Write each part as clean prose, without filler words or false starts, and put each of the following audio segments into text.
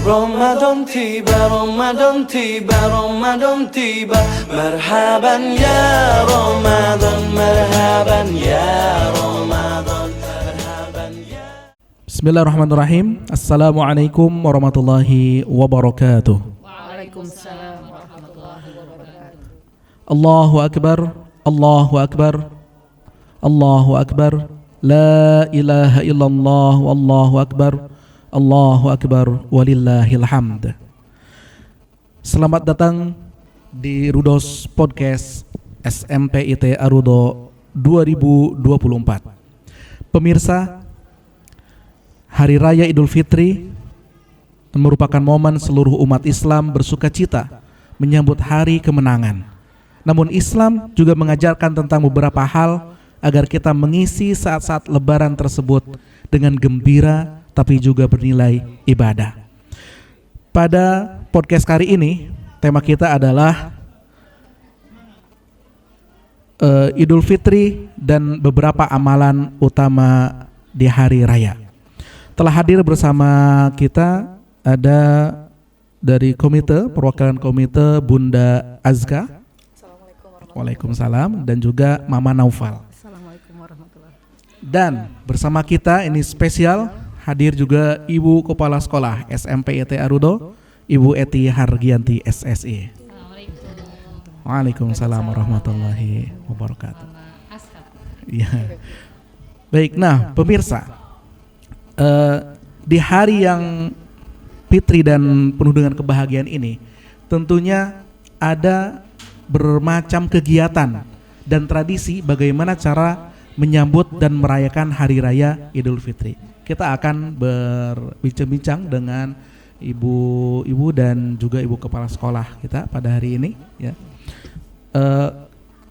Ramadan tiba, Ramadan tiba, Ramadan tiba. Marhaban ya Ramadan, marhaban ya Ramadan, marhaban ya. Bismillahirrahmanirrahim. Assalamualaikum warahmatullahi wabarakatuh. Waalaikumsalam warahmatullahi wabarakatuh. Allahu akbar, Allahu akbar, Allahu akbar. La ilaha illallah, wallahu akbar, Allahu akbar, walillahil hamd. Selamat datang di Rudos Podcast SMPIT Arudo 2024. Pemirsa, Hari Raya Idul Fitri merupakan momen seluruh umat Islam bersuka cita menyambut hari kemenangan. Namun Islam juga mengajarkan tentang beberapa hal agar kita mengisi saat-saat lebaran tersebut dengan gembira tapi juga bernilai ibadah. Pada podcast kali ini, tema kita adalah Idul Fitri dan beberapa amalan utama di hari raya. Telah hadir bersama kita ada dari komite, perwakilan komite Bunda Azka. Waalaikumsalam. Dan juga Mama Naufal. Assalamualaikum warahmatullahi wabarakatuh. Dan bersama kita ini spesial hadir juga Ibu Kepala Sekolah SMPIT Arudo, Ibu Eti Hargianti SSI. Waalaikumsalam warahmatullahi wabarakatuh. Ya. Baik, nah pemirsa, di hari yang fitri dan penuh dengan kebahagiaan ini, tentunya ada bermacam kegiatan dan tradisi bagaimana cara menyambut dan merayakan hari raya Idul Fitri. Kita akan berbincang-bincang dengan ibu dan juga ibu kepala sekolah kita pada hari ini, ya.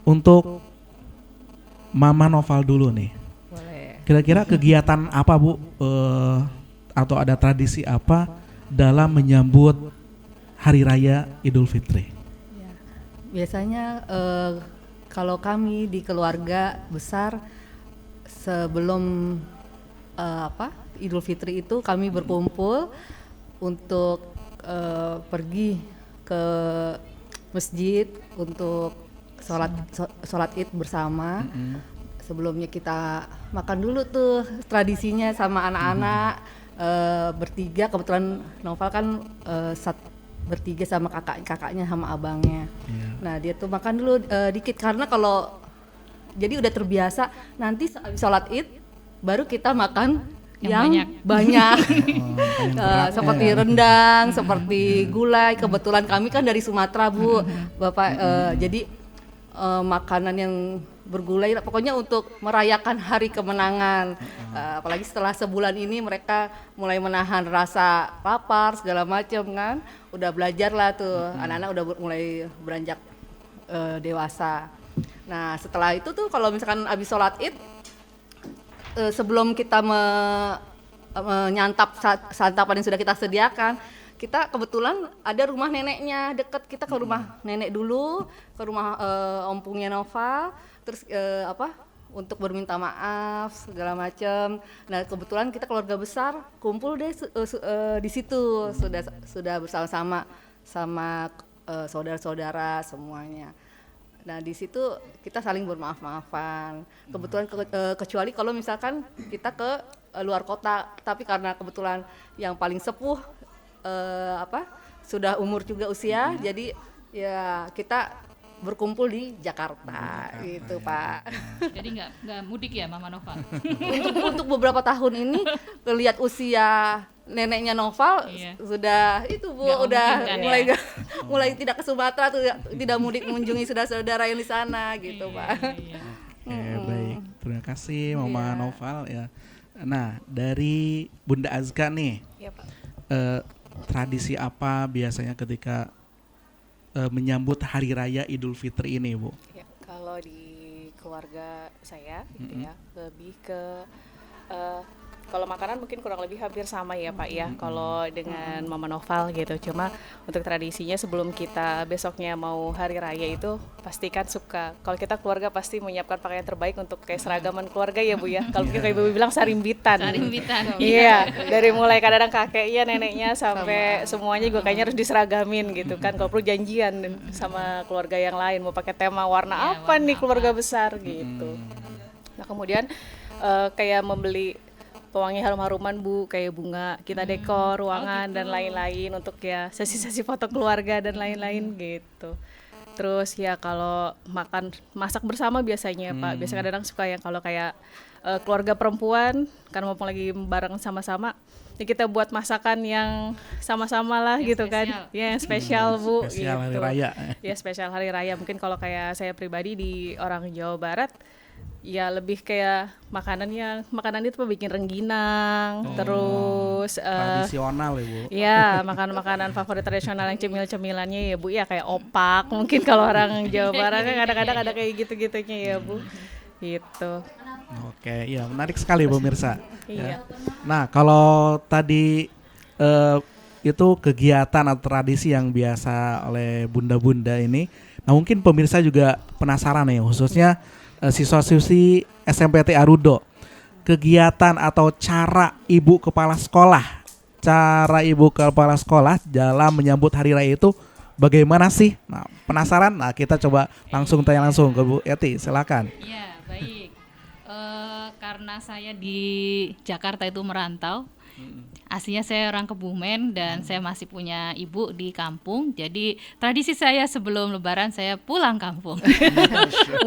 Untuk Mama Noval dulu nih. Boleh. Kira-kira kegiatan apa Bu, atau ada tradisi apa dalam menyambut hari raya Idul Fitri? Ya. Biasanya kalau kami di keluarga besar sebelum Idul Fitri itu kami berkumpul untuk pergi ke masjid untuk sholat Id bersama. Sebelumnya kita makan dulu tuh, tradisinya sama anak-anak bertiga. Kebetulan Noval kan bertiga sama kakaknya sama abangnya. Nah dia tuh makan dulu dikit, karena kalau jadi udah terbiasa nanti sholat Id baru kita makan yang banyak. Seperti rendang, seperti gulai. Kebetulan kami kan dari Sumatera Bu, Bapak. Jadi makanan yang bergulai, pokoknya untuk merayakan hari kemenangan. Apalagi setelah sebulan ini mereka mulai menahan rasa lapar segala macam kan. Udah belajar lah tuh, anak-anak udah mulai beranjak dewasa. Nah setelah itu tuh kalau misalkan habis sholat Id, sebelum kita menyantap santapan yang sudah kita sediakan, kita kebetulan ada rumah neneknya deket, kita ke rumah nenek dulu, ke rumah ompungnya Nova, terus untuk berminta maaf segala macam. Nah kebetulan kita keluarga besar kumpul deh di situ, sudah bersama-sama sama saudara-saudara semuanya. Nah di situ kita saling bermaaf-maafan. Kebetulan kecuali kalau misalkan kita ke luar kota, tapi karena kebetulan yang paling sepuh sudah umur juga usia, jadi ya kita berkumpul di Jakarta gitu ya. Pak. Jadi nggak mudik ya Mama Noval? Untuk beberapa tahun ini kelihat usia neneknya Noval, iya, sudah itu Bu, udah mulai tidak ke Sumatera tuh, tidak mudik mengunjungi saudara-saudara yang di sana gitu, iya, Pak. Iya. Baik, terima kasih Mama Noval ya. Nah dari Bunda Azka nih, ya, Pak. Tradisi apa biasanya ketika menyambut hari raya Idul Fitri ini, Bu? Ya, kalau di keluarga saya gitu ya, lebih ke Kalau makanan mungkin kurang lebih hampir sama ya Pak ya, kalau dengan Mama Noval gitu. Cuma untuk tradisinya sebelum kita besoknya mau hari raya itu pastikan suka. Kalau kita keluarga pasti menyiapkan pakaian terbaik untuk kayak seragaman keluarga ya Bu ya. Kalau mungkin kayak Ibu bilang sarimbitan. Sarimbitan. Iya, dari mulai kadang-kadang kakeknya, neneknya sampai semuanya juga kayaknya harus diseragamin gitu kan. Kalau perlu janjian sama keluarga yang lain mau pakai tema warna apa nih keluarga besar gitu. Nah kemudian kayak membeli pewangi harum-haruman Bu, kayak bunga, kita dekor ruangan dan lain-lain untuk ya sesi-sesi foto keluarga dan lain-lain gitu. Terus ya kalau masak bersama biasanya Pak, biasanya kadang suka yang kalau kayak keluarga perempuan karena mumpung lagi bareng sama-sama, ya kita buat masakan yang sama-sama lah yang gitu spesial. kan, ya yang spesial Bu. Spesial gitu. hari raya. Ya spesial hari raya, mungkin kalau kayak saya pribadi di orang Jawa Barat ya lebih kayak makanan itu bikin rengginang, terus Tradisional ya Bu. ya makanan favorit tradisional yang cemil-cemilannya ya Bu ya kayak opak, mungkin kalau orang Jawa Barat kan kadang-kadang ada kayak gitu-gitunya ya Bu gitu. Oke, iya menarik sekali pemirsa. Iya. Nah, kalau tadi itu kegiatan atau tradisi yang biasa oleh bunda-bunda ini, nah mungkin pemirsa juga penasaran nih, khususnya siswa-siswi SMPT Arudo. Kegiatan atau cara ibu kepala sekolah dalam menyambut hari raya itu bagaimana sih? Nah, penasaran? Nah, kita coba langsung tanya langsung ke Bu Eti, silakan. Ya, baik. Karena saya di Jakarta itu merantau, aslinya saya orang Kebumen dan saya masih punya ibu di kampung. Jadi tradisi saya sebelum Lebaran saya pulang kampung.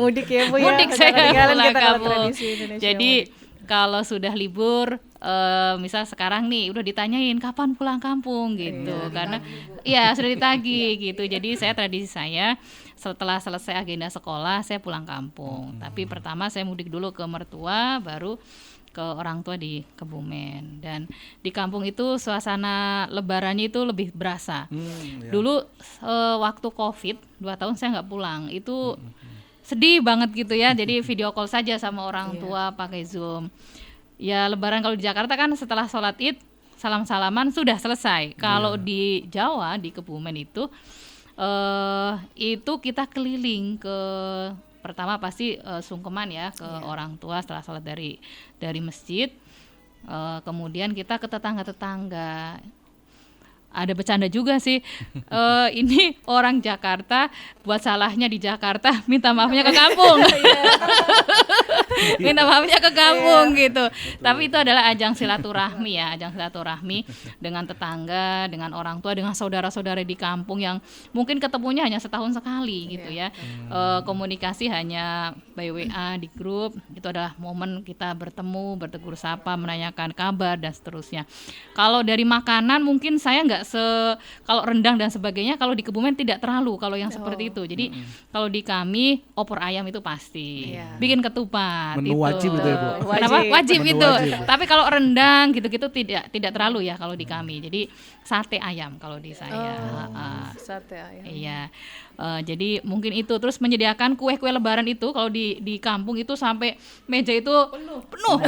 Mudik ya Bu ya. Mudik Jangan saya ketinggalan pulang kita kalau kampung. tradisi Indonesia Jadi mudik. kalau sudah libur, misal sekarang nih udah ditanyain kapan pulang kampung gitu, karena ya sudah ditagih gitu. Jadi tradisi saya setelah selesai agenda sekolah saya pulang kampung. Tapi pertama saya mudik dulu ke mertua, baru ke orang tua di Kebumen. Dan di kampung itu suasana lebarannya itu lebih berasa. Dulu waktu Covid 2 tahun saya nggak pulang, itu sedih banget gitu ya. Jadi video call saja sama orang tua pakai Zoom. Ya lebaran kalau di Jakarta kan setelah sholat Id salam-salaman sudah selesai. Kalau di Jawa di Kebumen itu kita keliling ke, pertama pasti sungkeman ya ke orang tua setelah sholat dari masjid. Kemudian kita ke tetangga-tetangga. Ada bercanda juga sih, ini orang Jakarta buat salahnya di Jakarta minta maafnya ke kampung. Minta maafnya ke kampung gitu. Tapi itu adalah ajang silaturahmi ya, ajang silaturahmi dengan tetangga, dengan orang tua, dengan saudara-saudara di kampung yang mungkin ketemunya hanya setahun sekali gitu ya. Komunikasi hanya by WA di grup, itu adalah momen kita bertemu, bertegur sapa, menanyakan kabar dan seterusnya. Kalau dari makanan mungkin saya nggak kalau rendang dan sebagainya, kalau di Kebumen tidak terlalu kalau yang seperti itu. Jadi kalau di kami opor ayam itu pasti, bikin ketupat. Menu itu. wajib itu ya Bu. Kenapa? Wajib Menu itu. wajib. Tapi kalau rendang gitu-gitu tidak terlalu ya kalau di kami. Jadi sate ayam kalau di saya. Sate ayam. Iya. Jadi mungkin itu, terus menyediakan kue-kue lebaran itu kalau di kampung itu sampai meja itu penuh.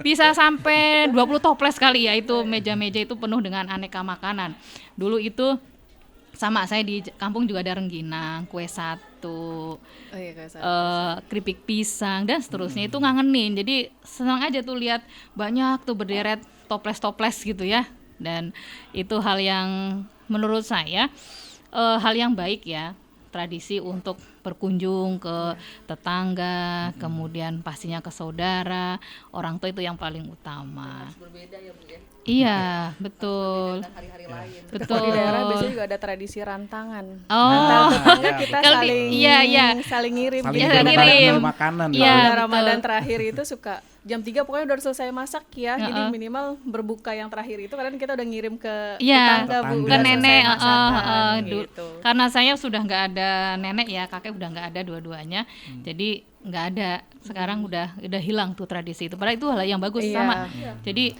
Bisa sampai 20 toples kali ya, itu meja-meja itu penuh dengan aneka makanan. Dulu itu sama saya di kampung juga ada rengginang, kue satu, keripik pisang dan seterusnya. Itu ngangenin. Jadi senang aja tuh lihat banyak tuh berderet toples-toples gitu ya. Dan itu hal yang menurut saya hal yang baik ya, tradisi untuk berkunjung ke tetangga, kemudian pastinya ke saudara, orang tua itu yang paling utama. Berbeda ya Bu ya. Iya, betul. Dengan hari-hari lain. Betul. Di daerah biasanya juga ada tradisi rantangan. Oh. Antar tetangga kita Kalau di- saling iya. saling ngirim. Saling Jadi ngirim. kadang-kadang makanan. Iya, kalau betul. Ramadan terakhir itu suka jam 3 pokoknya udah selesai masak ya. Jadi Heeh. minimal berbuka yang terakhir itu kadang kita udah ngirim ke Iya, tetangga Bu, Ke udah selesai nenek, masakan, gitu. gitu. Karena saya sudah nggak ada nenek ya, kakek udah nggak ada dua-duanya. Jadi nggak ada. Sekarang udah hilang tuh tradisi itu. Padahal itu hal yang bagus Iya. sama. Jadi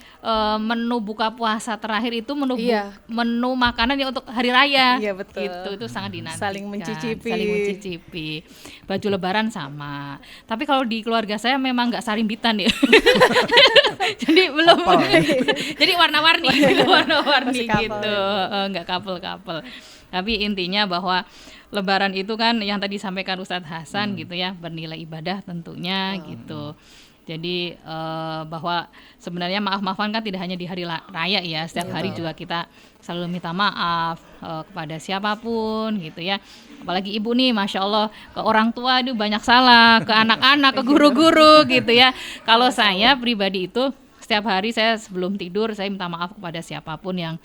menu buka puasa terakhir itu Iya. menu makanan yang untuk hari raya. Iya, betul. Gitu, itu sangat dinantikan. Saling mencicipi. Saling mencicipi. Baju lebaran sama. Tapi kalau di keluarga saya memang nggak sarimbitan ya. Jadi belum. Jadi warna-warni Masih couple. gitu. Nggak couple-couple. Tapi intinya bahwa Lebaran itu kan yang tadi sampaikan Ustadz Hasan gitu ya, bernilai ibadah tentunya gitu. Jadi bahwa sebenarnya maaf-maafan kan tidak hanya di hari raya ya, setiap hari juga kita selalu minta maaf kepada siapapun gitu ya. Apalagi ibu nih, masya Allah, ke orang tua itu banyak salah, ke anak-anak, ke guru-guru gitu ya. Kalau saya pribadi itu setiap hari saya sebelum tidur saya minta maaf kepada siapapun yang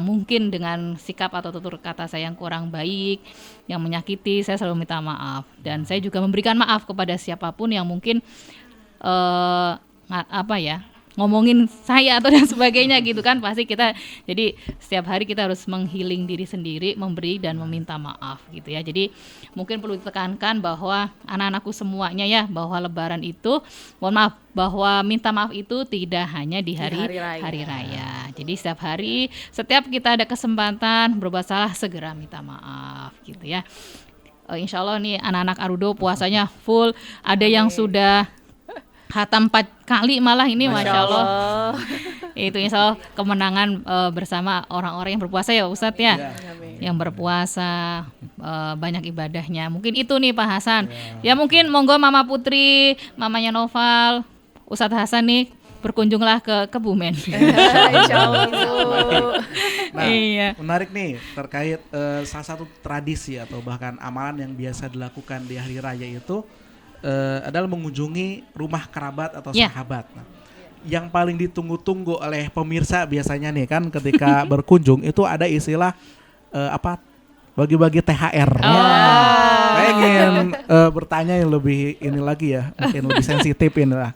mungkin dengan sikap atau tutur kata saya yang kurang baik, yang menyakiti, saya selalu minta maaf. Dan saya juga memberikan maaf kepada siapapun yang mungkin ngomongin saya atau dan sebagainya gitu kan. Pasti kita, jadi setiap hari kita harus menghealing diri sendiri, memberi dan meminta maaf gitu ya. Jadi mungkin perlu ditekankan bahwa anak-anakku semuanya ya, bahwa Lebaran itu, mohon maaf, bahwa minta maaf itu tidak hanya di hari raya. Jadi setiap hari, setiap kita ada kesempatan berbuat salah, segera minta maaf gitu ya. Insya Allah nih anak-anak Arudo puasanya full, ada yang sudah khatam 4 kali malah ini, Masya Allah. Itu insya Allah kemenangan bersama orang-orang yang berpuasa ya Ustadz ya. Yang berpuasa, banyak ibadahnya. Mungkin itu nih Pak Hasan. Ya mungkin monggo Mama Putri, mamanya Noval, Ustadz Hasan nih berkunjunglah ke Kebumen. Insya Allah. Nah, Iya. menarik nih terkait salah satu tradisi atau bahkan amalan yang biasa dilakukan di hari raya itu adalah mengunjungi rumah kerabat atau sahabat. Nah, yang paling ditunggu-tunggu oleh pemirsa biasanya nih kan ketika berkunjung itu ada istilah bagi-bagi THR. Saya ingin bertanya yang lebih ini lagi ya, mungkin lebih sensitif ini lah.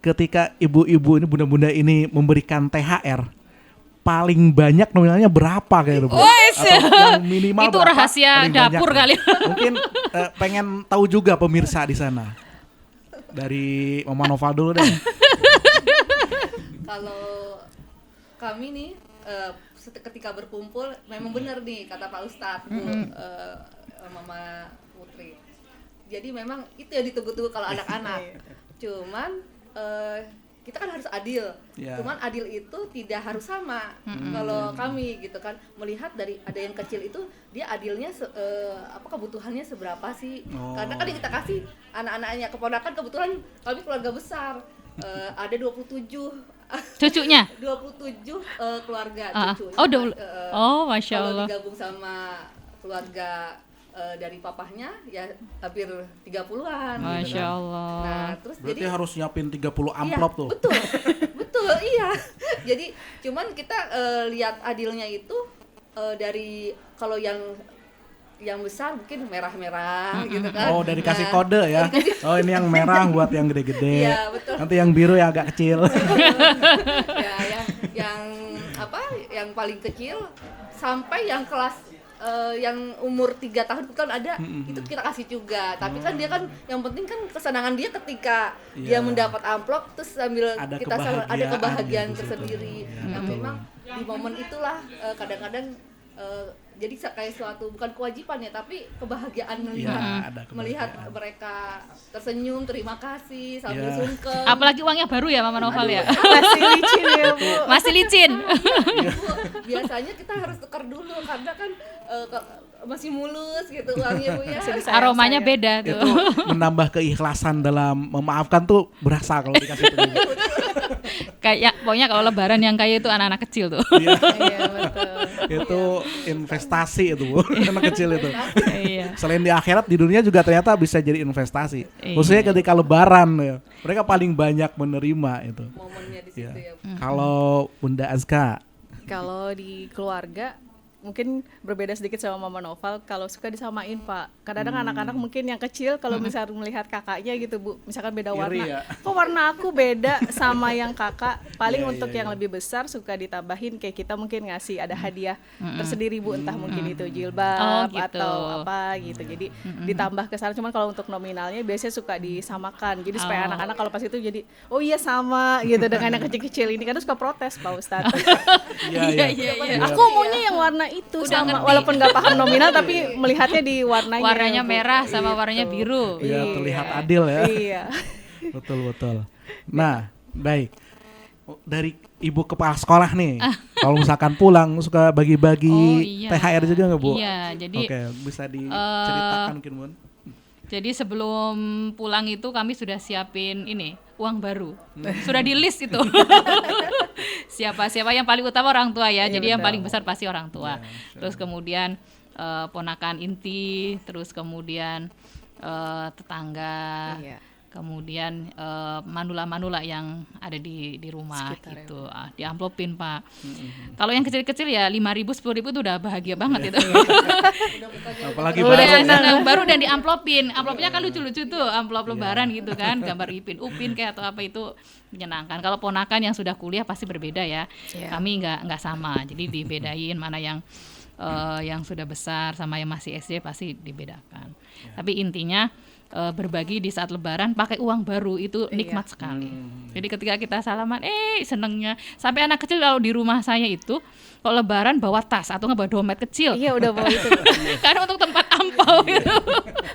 Ketika ibu-ibu ini, bunda-bunda ini memberikan THR, paling banyak nominalnya berapa kayak gitu? Atau yang minimal Itu berapa, rahasia paling dapur banyak? kali. Mungkin pengen tahu juga pemirsa di sana. Dari Mama Noval dulu deh. Kalau kami nih ketika berkumpul memang benar nih kata Pak Ustadz, Mama Putri. Jadi memang itu yang ditunggu-tunggu kalau anak-anak. Cuman kita kan harus adil. Cuman adil itu tidak harus sama. Kalau kami gitu kan melihat dari ada yang kecil itu dia adilnya kebutuhannya seberapa sih? Karena kan yang kita kasih anak-anaknya, keponakan kebetulan kami keluarga besar. Ada 27 Cucunya? 27 keluarga cucunya. Masya Kalau Allah. digabung sama keluarga dari papahnya ya hampir 30-an. Masya Allah. Nah, terus Berarti jadi harus nyiapin 30 amplop tuh. betul. Betul, iya. Jadi cuman kita lihat adilnya itu dari kalau yang besar mungkin merah-merah gitu kan. Oh, dari kasih kode ya. Oh, ini yang merah buat yang gede-gede. Iya, betul. Nanti yang biru ya agak kecil. Ya, yang paling kecil sampai yang kelas yang umur 3 tahun kan ada, itu kita kasih juga. Tapi kan dia kan yang penting kan kesenangan dia ketika dia mendapat amplop terus sambil Ada kita ada kebahagiaan gitu, tersendiri. ya. Nah, memang di momen itulah kadang-kadang jadi kayak suatu bukan kewajiban ya, tapi kebahagiaan ada melihat kebahagiaan. mereka tersenyum, terima kasih sambil Iya. sungkem. Apalagi uangnya baru ya Mama Noval ya. Masih licin ya Bu. Masih licin. Biasanya kita harus tukar dulu karena kan masih mulus gitu uangnya Bu ya. Aromanya beda tuh. Itu menambah keikhlasan dalam memaafkan tuh berasa kalau dikasih itu. Kayak pokoknya kalau Lebaran yang kaya itu anak-anak kecil tuh. Iya betul. Itu investasi itu Bu. Anak kecil itu. Iya. Selain di akhirat, di dunia juga ternyata bisa jadi investasi. Iya. Khususnya ketika Lebaran ya. Mereka paling banyak menerima itu. Momennya di situ ya. Kalau Bunda Azka, Kalau di keluarga mungkin berbeda sedikit sama Mama Noval, kalau suka disamain Pak. Kadang-kadang anak-anak mungkin yang kecil kalau misalnya melihat kakaknya gitu Bu, misalkan beda warna, ya. kok warna aku beda sama yang kakak. Paling untuk yang lebih besar suka ditambahin, kayak kita mungkin ngasih ada hadiah tersendiri Bu, entah mungkin itu jilbab gitu. atau apa gitu. Jadi ditambah ke sana, cuman kalau untuk nominalnya biasanya suka disamakan. Jadi supaya anak-anak kalau pas itu jadi oh iya sama gitu dengan yang kecil-kecil ini, karena suka protes Pak Ustadz. Iya. Aku maunya yang warna itu Udah sama, ngerti. walaupun nggak paham nominal tapi melihatnya di warnanya. Warnanya Bu. merah sama Gitu. warnanya biru. Ya, terlihat adil ya. Iya. Betul. Nah, baik. Dari ibu kepala sekolah nih, kalau misalkan pulang suka bagi-bagi Oh, iya. THR juga nggak Bu? Iya, jadi Oke, bisa diceritakan mungkin Bun. jadi sebelum pulang itu kami sudah siapin ini uang baru, sudah di list itu. Siapa yang paling utama orang tua ya, Iya, jadi yang betul. paling besar pasti orang tua. Terus kemudian ponakan inti, terus kemudian tetangga. Iya. Kemudian manula-manula yang ada di rumah Sekitar, gitu, diamplopin Pak. Kalau yang kecil-kecil ya 5.000, 10.000 itu udah bahagia banget itu. Apalagi Udah baru. senang, baru dan diamplopin. Amplopnya kan lucu-lucu tuh, amplop lebaran gitu kan, gambar Ipin Upin kayak atau apa, itu menyenangkan. Kalau ponakan yang sudah kuliah pasti berbeda ya. Iya. Kami nggak sama, jadi dibedain mana yang sudah besar sama yang masih SD pasti dibedakan. Tapi intinya berbagi di saat lebaran pakai uang baru itu nikmat sekali. Jadi ketika kita salaman, senengnya. Sampai anak kecil kalau di rumah saya itu kalau lebaran bawa tas atau nggak bawa dompet kecil. Iya udah bawa itu. Karena untuk tempat ampau itu.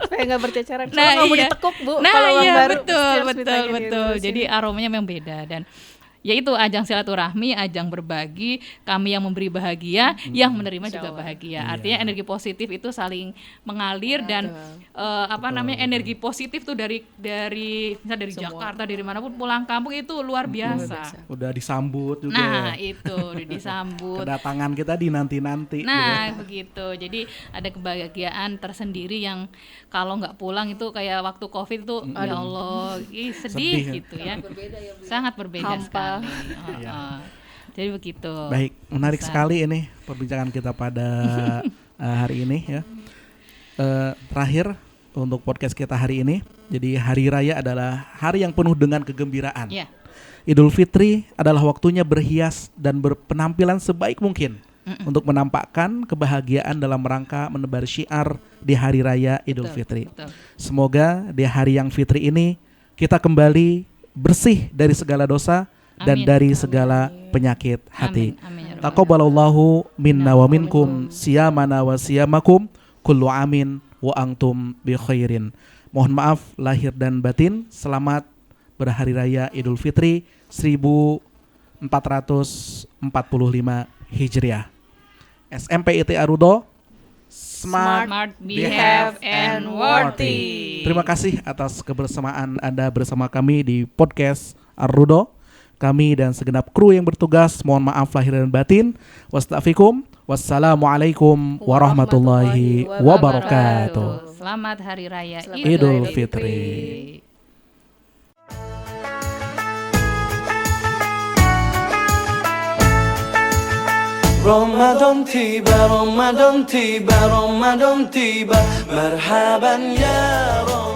Supaya nggak berceceran. Nah, Kalau mau iya. ditekuk Bu, Nah, kalau uang iya, baru betul, pasti harus betul, ditanya betul. diurusin. Jadi aromanya memang beda, dan ya itu ajang silaturahmi, ajang berbagi, kami yang memberi bahagia, yang menerima juga bahagia. Artinya energi positif itu saling mengalir, dan energi positif tuh dari misalnya dari Jakarta, dari manapun pulang kampung itu luar biasa. Udah disambut juga. Nah, itu udah disambut. Kedatangan kita dinanti-nanti. Nah, begitu. Jadi ada kebahagiaan tersendiri yang kalau nggak pulang itu kayak waktu Covid tuh, ya Allah, sedih Sedih, ya. gitu ya. Sangat berbeda sekali. Jadi begitu. Baik, menarik Bisa. sekali ini perbincangan kita pada hari ini ya. Terakhir untuk podcast kita hari ini. Jadi hari raya adalah hari yang penuh dengan kegembiraan. Ya. Idul Fitri adalah waktunya berhias dan berpenampilan sebaik mungkin untuk menampakkan kebahagiaan dalam rangka menebar syiar di hari raya Idul Betul, Fitri. betul. Semoga di hari yang fitri ini kita kembali bersih dari segala dosa dan Amin. dari segala penyakit hati. Amin, ya Rabbal Taqabbalallahu minna wa minkum siyamana wa siyamakum kullu amin wa antum bi khairin. Mohon maaf lahir dan batin. Selamat berhari raya Idul Fitri 1445 Hijriah. SMPIT Arudo, Smart, Smart, behave, and worthy. Terima kasih atas kebersamaan Anda bersama kami di podcast Arudo. Kami dan segenap kru yang bertugas mohon maaf lahir dan batin. Wastafikum. Wassalamualaikum warahmatullahi wabarakatuh. Selamat Hari Raya Idul Fitri. رمضان تيبا رمضان تيبا رمضان تيبا مرحبا يا رمضان